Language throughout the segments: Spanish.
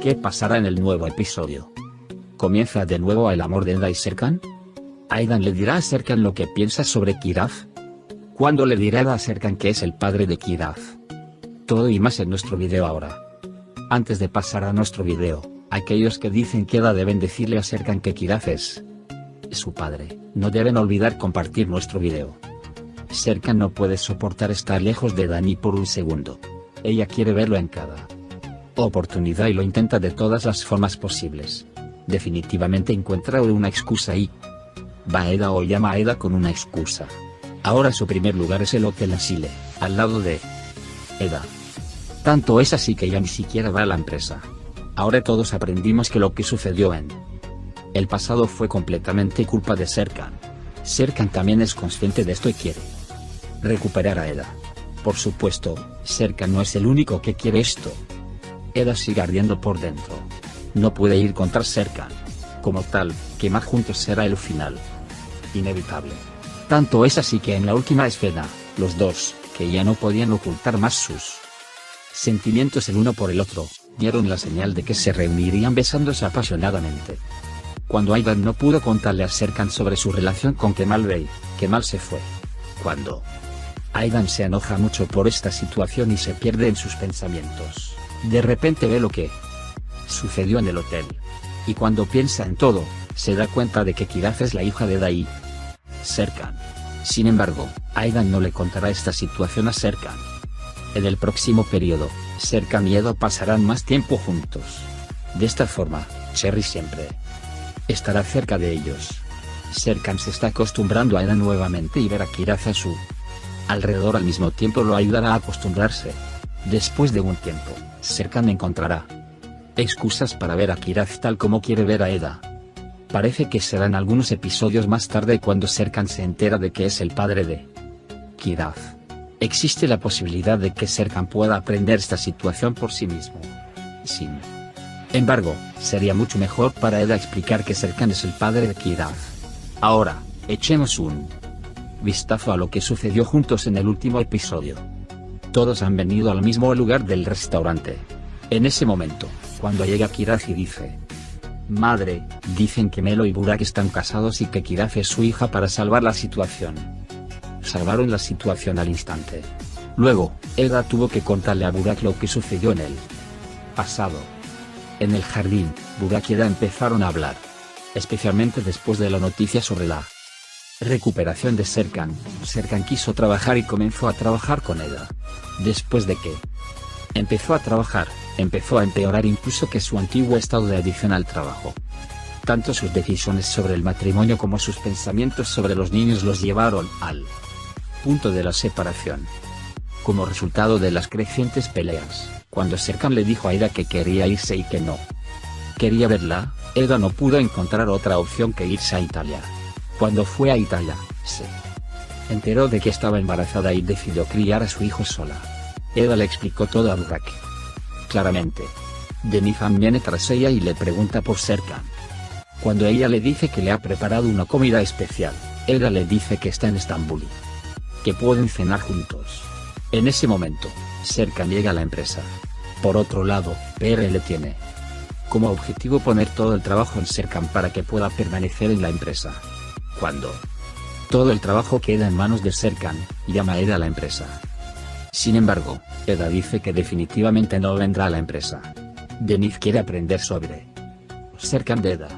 ¿Qué pasará en el nuevo episodio? ¿Comienza de nuevo el amor de Eda y Serkan? ¿Aidan le dirá a Serkan lo que piensa sobre Kiraz? ¿Cuándo le dirá Eda a Serkan que es el padre de Kiraz? Todo y más en nuestro video ahora. Antes de pasar a nuestro video, aquellos que dicen que Eda deben decirle a Serkan que Kiraz es su padre, no deben olvidar compartir nuestro video. Serkan no puede soportar estar lejos de Eda ni por un segundo. Ella quiere verlo en cada oportunidad y lo intenta de todas las formas posibles. Definitivamente encuentra una excusa y va a Eda o llama a Eda con una excusa. Ahora su primer lugar es el Hotel Asile, al lado de Eda. Tanto es así que ya ni siquiera va a la empresa. Ahora todos aprendimos que lo que sucedió en el pasado fue completamente culpa de Serkan. Serkan también es consciente de esto y quiere recuperar a Eda. Por supuesto, Serkan no es el único que quiere esto. Eda sigue ardiendo por dentro. No puede ir contra Serkan. Como tal, quemar juntos será el final inevitable. Tanto es así que en la última escena, los dos, que ya no podían ocultar más sus sentimientos el uno por el otro, dieron la señal de que se reunirían besándose apasionadamente. Cuando Aidan no pudo contarle a Serkan sobre su relación con Kemal Bey, Kemal se fue. Cuando Aidan se enoja mucho por esta situación y se pierde en sus pensamientos, de repente ve lo que sucedió en el hotel. Y cuando piensa en todo, se da cuenta de que Kiraz es la hija de Eda y Serkan. Sin embargo, Aidan no le contará esta situación a Serkan. En el próximo periodo, Serkan y Eda pasarán más tiempo juntos. De esta forma, Cherry siempre estará cerca de ellos. Serkan se está acostumbrando a Eda nuevamente y ver a Kiraz a su alrededor al mismo tiempo lo ayudará a acostumbrarse. Después de un tiempo, Serkan encontrará excusas para ver a Kiraz tal como quiere ver a Eda. Parece que serán algunos episodios más tarde cuando Serkan se entera de que es el padre de Kiraz. Existe la posibilidad de que Serkan pueda aprender esta situación por sí mismo. Sin embargo, sería mucho mejor para Eda explicar que Serkan es el padre de Kiraz. Ahora, echemos un vistazo a lo que sucedió juntos en el último episodio. Todos han venido al mismo lugar del restaurante. En ese momento, cuando llega Kiraz y dice: "Madre, dicen que Melo y Burak están casados y que Kiraz es su hija para salvar la situación". Salvaron la situación al instante. Luego, Eda tuvo que contarle a Burak lo que sucedió en el pasado. En el jardín, Burak y Eda empezaron a hablar. Especialmente después de la noticia sobre la recuperación de Serkan. Serkan quiso trabajar y comenzó a trabajar con Eda. Después de que empezó a trabajar, empezó a empeorar incluso que su antiguo estado de adicción al trabajo. Tanto sus decisiones sobre el matrimonio como sus pensamientos sobre los niños los llevaron al punto de la separación. Como resultado de las crecientes peleas, cuando Serkan le dijo a Eda que quería irse y que no quería verla, Eda no pudo encontrar otra opción que irse a Italia. Cuando fue a Italia, se enteró de que estaba embarazada y decidió criar a su hijo sola. Eda le explicó todo a Burak. Claramente, Denizhan viene tras ella y le pregunta por Serkan. Cuando ella le dice que le ha preparado una comida especial, Eda le dice que está en Estambul y que pueden cenar juntos. En ese momento, Serkan llega a la empresa. Por otro lado, PRL tiene como objetivo poner todo el trabajo en Serkan para que pueda permanecer en la empresa. Cuando todo el trabajo queda en manos de Serkan, llama a Eda a la empresa. Sin embargo, Eda dice que definitivamente no vendrá a la empresa. Deniz quiere aprender sobre Serkan de Eda.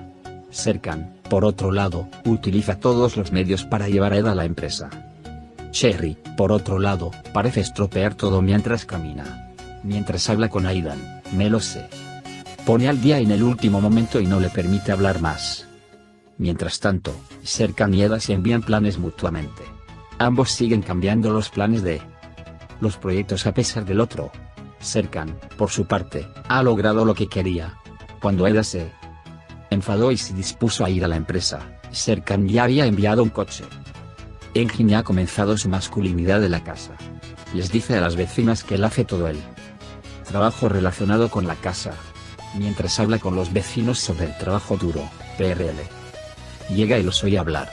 Serkan, por otro lado, utiliza todos los medios para llevar a Eda a la empresa. Cherry, por otro lado, parece estropear todo mientras camina. Mientras habla con Aidan, Melo se pone al día en el último momento y no le permite hablar más. Mientras tanto, Serkan y Eda se envían planes mutuamente. Ambos siguen cambiando los planes de los proyectos a pesar del otro. Serkan, por su parte, ha logrado lo que quería. Cuando Eda se enfadó y se dispuso a ir a la empresa, Serkan ya había enviado un coche. Engin ya ha comenzado su masculinidad de la casa. Les dice a las vecinas que él hace todo el trabajo relacionado con la casa. Mientras habla con los vecinos sobre el trabajo duro, PRL llega y los oye hablar.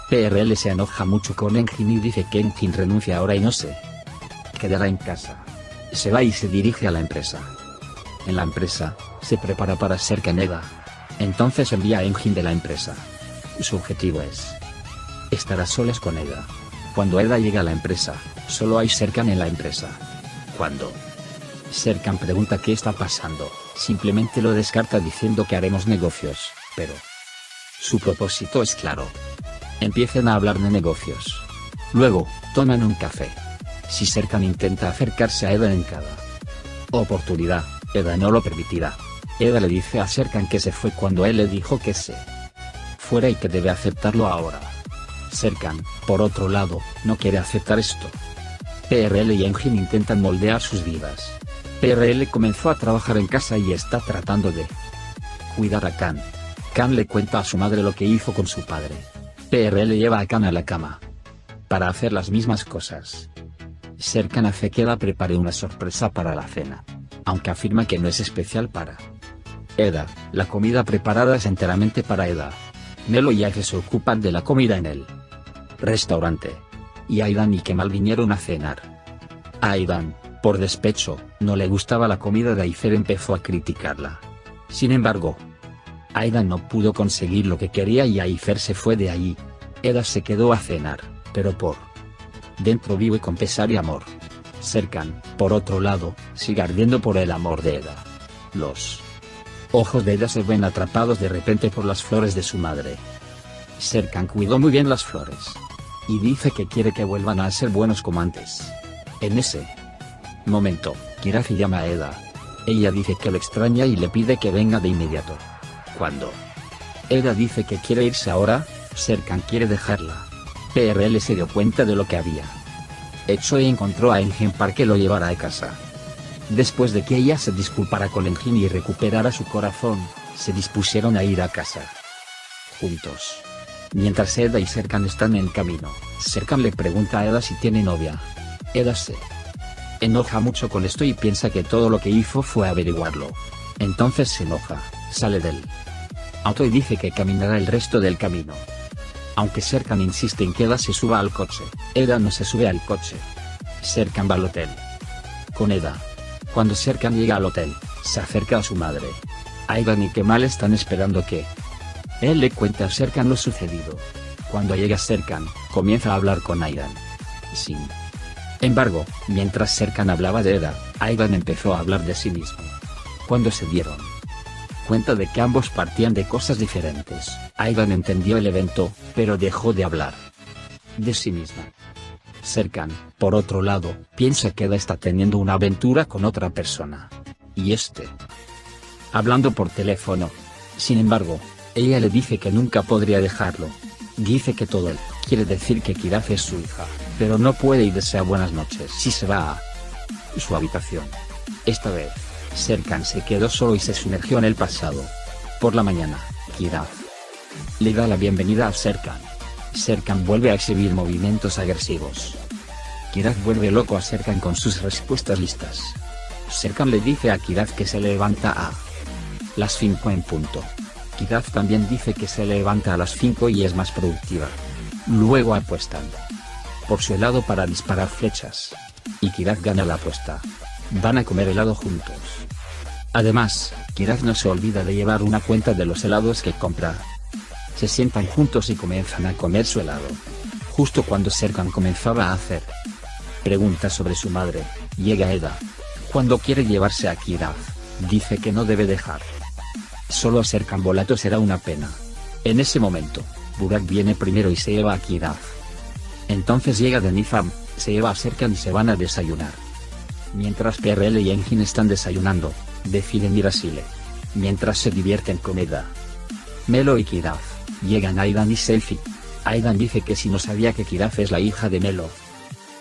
PRL se enoja mucho con Engin y dice que Engin renuncia ahora y no se quedará en casa. Se va y se dirige a la empresa. En la empresa, Se prepara para Serkan Eda. Entonces envía a Engin de la empresa. Su objetivo es estar a solas con Eda. Cuando Eda llega a la empresa, solo hay Serkan en la empresa. Cuando Serkan pregunta qué está pasando, simplemente lo descarta diciendo que haremos negocios, pero su propósito es claro. Empiezan a hablar de negocios. Luego, toman un café. Si Serkan intenta acercarse a Eda en cada oportunidad, Eda no lo permitirá. Eda le dice a Serkan que se fue cuando él le dijo que se fuera y que debe aceptarlo ahora. Serkan, por otro lado, no quiere aceptar esto. PRL y Engin intentan moldear sus vidas. PRL comenzó a trabajar en casa y está tratando de cuidar a Khan. Khan le cuenta a su madre lo que hizo con su padre. PRL lleva a Khan a la cama para hacer las mismas cosas. Serkan hace que Eda prepare una sorpresa para la cena, aunque afirma que no es especial para Eda. La comida preparada es enteramente para Eda. Melo y Ace se ocupan de la comida en el restaurante, y Aidan y Kemal vinieron a cenar. A Aidan, por despecho, no le gustaba la comida de Aifer, empezó a criticarla. Sin embargo, Aidan no pudo conseguir lo que quería y Aifer se fue de allí. Eda se quedó a cenar, pero por dentro vive con pesar y amor. Serkan, por otro lado, sigue ardiendo por el amor de Eda. Los ojos de Eda se ven atrapados de repente por las flores de su madre. Serkan cuidó muy bien las flores y dice que quiere que vuelvan a ser buenos como antes. En ese momento, Kirafi llama a Eda. Ella dice que lo extraña y le pide que venga de inmediato. Cuando Eda dice que quiere irse ahora, Serkan quiere dejarla. PRL se dio cuenta de lo que había hecho e encontró a Engin para que lo llevara a casa. Después de que ella se disculpara con Engin y recuperara su corazón, se dispusieron a ir a casa juntos. Mientras Eda y Serkan están en camino, Serkan le pregunta a Eda si tiene novia. Eda se enoja mucho con esto y piensa que todo lo que hizo fue averiguarlo. Entonces se enoja, sale del auto y dice que caminará el resto del camino. Aunque Serkan insiste en que Eda se suba al coche, Eda no se sube al coche. Serkan va al hotel con Eda. Cuando Serkan llega al hotel, se acerca a su madre. Aidan y Kemal están esperando que él le cuente a Serkan lo sucedido. Cuando llega Serkan, comienza a hablar con Aidan. Sin embargo, mientras Serkan hablaba de Eda, Aidan empezó a hablar de sí mismo. Cuando se dieron cuenta de que ambos partían de cosas diferentes, Aidan entendió el evento, pero dejó de hablar de sí misma. Serkan, por otro lado, piensa que Eda está teniendo una aventura con otra persona. Y hablando por teléfono. Sin embargo, ella le dice que nunca podría dejarlo. Dice que todo él quiere decir que Kiraf es su hija, pero no puede y desea buenas noches si se va a su habitación. Esta vez, Serkan se quedó solo y se sumergió en el pasado. Por la mañana, Kiraf le da la bienvenida a Serkan. Serkan vuelve a exhibir movimientos agresivos. Kiraf vuelve loco a Serkan con sus respuestas listas. Serkan le dice a Kiraf que se levanta a las 5 en punto. Kiraf también dice que se levanta a las 5 y es más productiva. Luego apuestan por su helado para disparar flechas. Y Kiraf gana la apuesta. Van a comer helado juntos. Además, Kiraf no se olvida de llevar una cuenta de los helados que compra. Se sientan juntos y comienzan a comer su helado. Justo cuando Serkan comenzaba a hacer preguntas sobre su madre, llega Eda. Cuando quiere llevarse a Kiraf, dice que no debe dejar solo a Serkan volato, será una pena. En ese momento, Burak viene primero y se lleva a Kiraf. Entonces llega Denizam, se lleva a Serkan y se van a desayunar. Mientras PRL y Engin están desayunando, deciden ir a Sile. Mientras se divierten con Eda, Melo y Kiraf, llegan Aidan y Selfie. Aidan dice que si no sabía que Kiraf es la hija de Melo.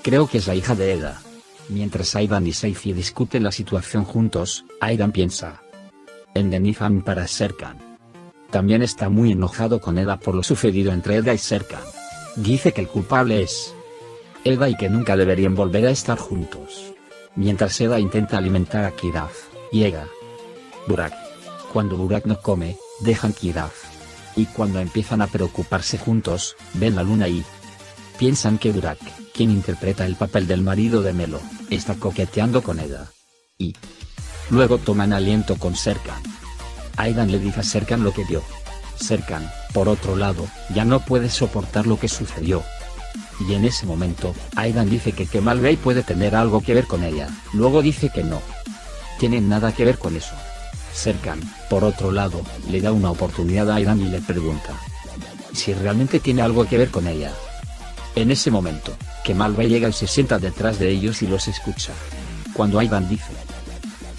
Creo que es la hija de Eda. Mientras Aidan y Seifi discuten la situación juntos, Aidan piensa en Denizam para Serkan. También está muy enojado con Eda por lo sucedido entre Eda y Serkan. Dice que el culpable es Eda y que nunca deberían volver a estar juntos. Mientras Eda intenta alimentar a Kiraf, llega Burak. Cuando Burak no come, dejan Kiraf. Y cuando empiezan a preocuparse juntos, ven la luna y piensan que Burak, quien interpreta el papel del marido de Melo, está coqueteando con Eda. Y luego toman aliento con Serkan. Aidan le dice a Serkan lo que vio. Serkan, por otro lado, ya no puede soportar lo que sucedió. Y en ese momento, Aidan dice que Kemal Bey puede tener algo que ver con ella, luego dice que no tienen nada que ver con eso. Serkan, por otro lado, le da una oportunidad a Aidan y le pregunta si realmente tiene algo que ver con ella. En ese momento, Kemal Bey llega y se sienta detrás de ellos y los escucha. Cuando Aidan dice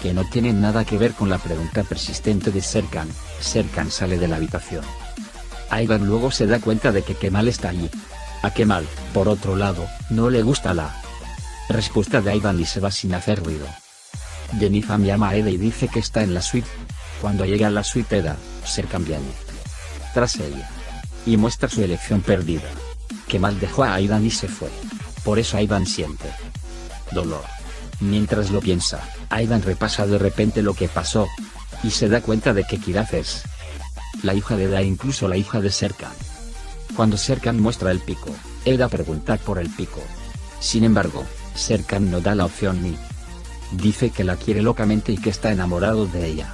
que no tienen nada que ver con la pregunta persistente de Serkan, Serkan sale de la habitación. Aidan luego se da cuenta de que Kemal está allí. A Kemal, por otro lado, no le gusta la respuesta de Aidan y se va sin hacer ruido. Denifam llama a Eda y dice que está en la suite. Cuando llega a la suite Eda, Serkan viene tras ella y muestra su elección perdida. Kemal dejó a Aidan y se fue. Por eso Aidan siente dolor. Mientras lo piensa, Aidan repasa de repente lo que pasó y se da cuenta de que Kiraf es la hija de Eda e incluso la hija de Serkan. Cuando Serkan muestra el pico, Eda pregunta por el pico. Sin embargo, Serkan no da la opción ni dice que la quiere locamente y que está enamorado de ella.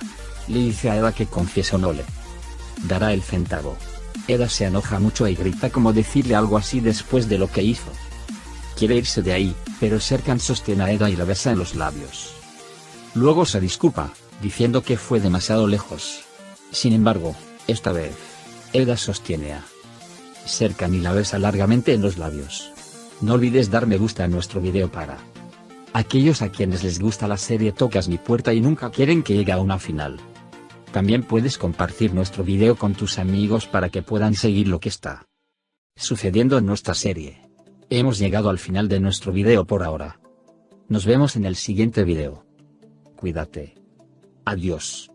Le dice a Eda que confiese o no le dará el centavo. Eda se enoja mucho y grita como decirle algo así después de lo que hizo. Quiere irse de ahí, pero Serkan sostiene a Eda y la besa en los labios. Luego se disculpa, diciendo que fue demasiado lejos. Sin embargo, esta vez, Eda sostiene a Serkan y la besa largamente en los labios. No olvides dar me gusta a nuestro video para aquellos a quienes les gusta la serie Tocas mi puerta y nunca quieren que llegue a una final. También puedes compartir nuestro video con tus amigos para que puedan seguir lo que está sucediendo en nuestra serie. Hemos llegado al final de nuestro video por ahora. Nos vemos en el siguiente video. Cuídate. Adiós.